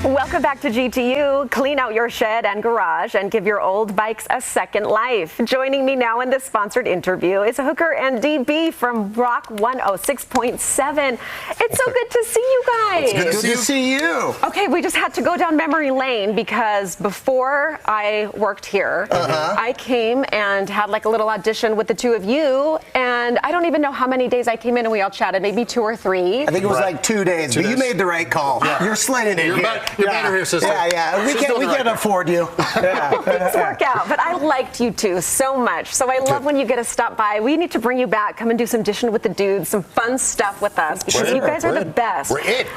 Welcome back to GTU. Clean out your shed and garage and give your old bikes a second life. Joining me now in this sponsored interview is Hooker and DB from Rock 106.7. It's so good to see you guys. It's good to see you. Okay, we just had to go down memory lane because before I worked here, I came and had like a little audition with the two of you, and I don't even know how many days I came in and we all chatted, maybe 2 or 3. I think it was like 2 days, but you made the right call. Yeah. You're sliding in here. You're better here, sister. Yeah. We can't afford you. Things work out, but I liked you two so much. So I love when you get to stop by. We need to bring you back, come and do some dishing with the dudes, some fun stuff with us, because you guys are the best. We're in.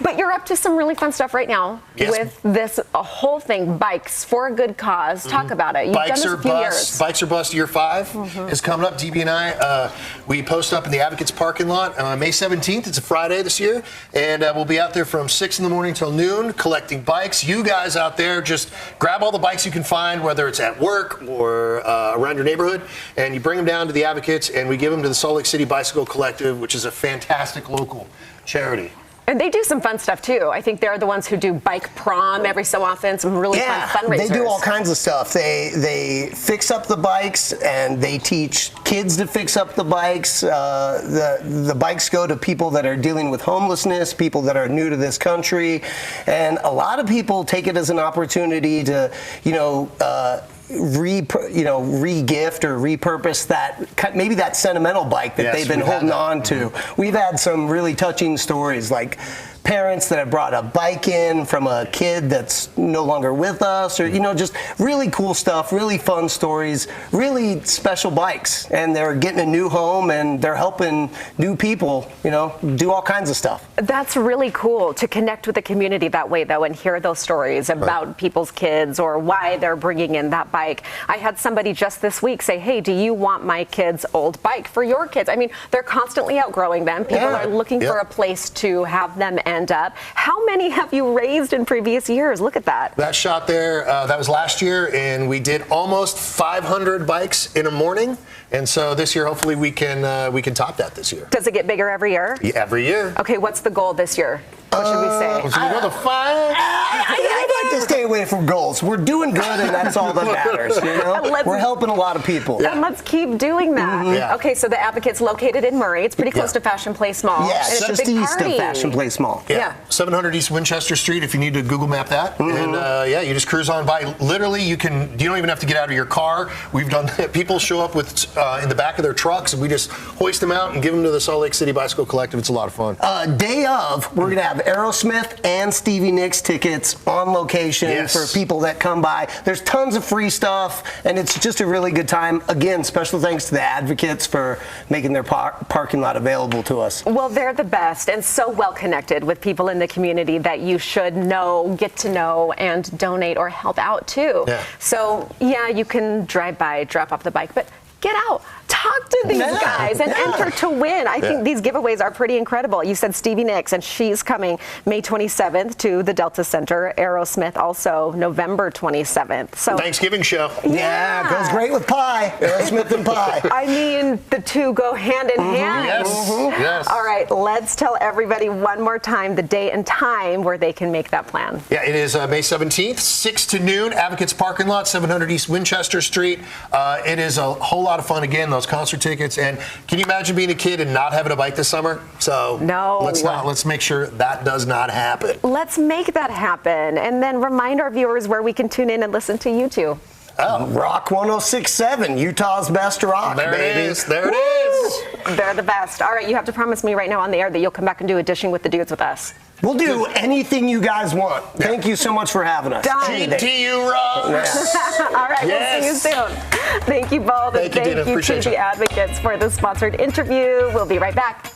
But you're up to some really fun stuff right now with this whole thing, Bikes for a Good Cause. Talk about it. You've done this a few years. Bikes Are Bust Year 5 is coming up. DB and I, we post up in the Advocates parking lot on May 17th. It's a Friday this year, and we'll be out there from 6 in the morning till noon collecting bikes. You guys out there, just grab all the bikes you can find, whether it's at work or around your neighborhood, and you bring them down to the Advocates, and we give them to the Salt Lake City Bicycle Collective, which is a fantastic local charity. And they do some fun stuff too. I think they're the ones who do bike prom every so often, some really fun fundraisers. They do all kinds of stuff. They fix up the bikes and they teach kids to fix up the bikes. The bikes go to people that are dealing with homelessness, people that are new to this country, and a lot of people take it as an opportunity to, re-gift or repurpose that, maybe that sentimental bike that they've been holding on to. We've had some really touching stories, like parents that have brought a bike in from a kid that's no longer with us, or just really cool stuff, really fun stories, really special bikes, and they're getting a new home and they're helping new people, do all kinds of stuff. That's really cool to connect with the community that way, though, and hear those stories about people's kids or why they're bringing in that bike. I had somebody just this week say, hey, do you want my kid's old bike for your kids? I mean, they're constantly outgrowing them. People are looking for a place to have them end up. How many have you raised in previous years? Look at that. That shot there, that was last year, and we did almost 500 bikes in a morning. And so this year, hopefully, we can top that this year. Does it get bigger every year? Yeah, every year. Okay, what's the goal this year? What should we say? Another 5? I'd like to stay away from goals. We're doing good, and that's all that matters. We're helping a lot of people. And let's keep doing that. Okay, so the Advocate's located in Murray. It's pretty close to Fashion Place Mall. Yeah, it's just east of Fashion Place Mall. Yeah. 700 East Winchester Street, if you need to Google map that. And you just cruise on by. Literally, you don't even have to get out of your car. We've done that. People show up with in the back of their trucks, and we just hoist them out and give them to the Salt Lake City Bicycle Collective. It's a lot of fun. Day of, we're going to have Aerosmith and Stevie Nicks tickets on location for people that come by. There's tons of free stuff, and it's just a really good time. Again, special thanks to the Advocates for making their parking lot available to us. Well, they're the best and so well connected with people in the community that you should know, get to know, and donate or help out too. So, you can drive by, drop off the bike, but get out. Talk to these guys and enter to win. I think these giveaways are pretty incredible. You said Stevie Nicks, and she's coming May 27th to the Delta Center. Aerosmith also November 27th. So Thanksgiving show. Yeah, goes great with pie. Aerosmith and pie. I mean, the two go hand in hand. Yes. All right, let's tell everybody one more time the day and time where they can make that plan. Yeah, it is May 17th, 6 to noon, Advocates parking lot, 700 East Winchester Street. It is a whole lot of fun. Again, those concert tickets. And can you imagine being a kid and not having a bike this summer? So let's make sure that does not happen. Let's make that happen. And then remind our viewers where we can tune in and listen to you two. Rock 106.7, Utah's best rock, there baby. It is. There it is. They're the best. All right, you have to promise me right now on the air that you'll come back and do a dishing with the dudes with us. We'll do anything you guys want. Thank you so much for having us. GTU rocks. All right, we'll see you soon. Thank you both. Thank you to the Advocates for the sponsored interview. We'll be right back.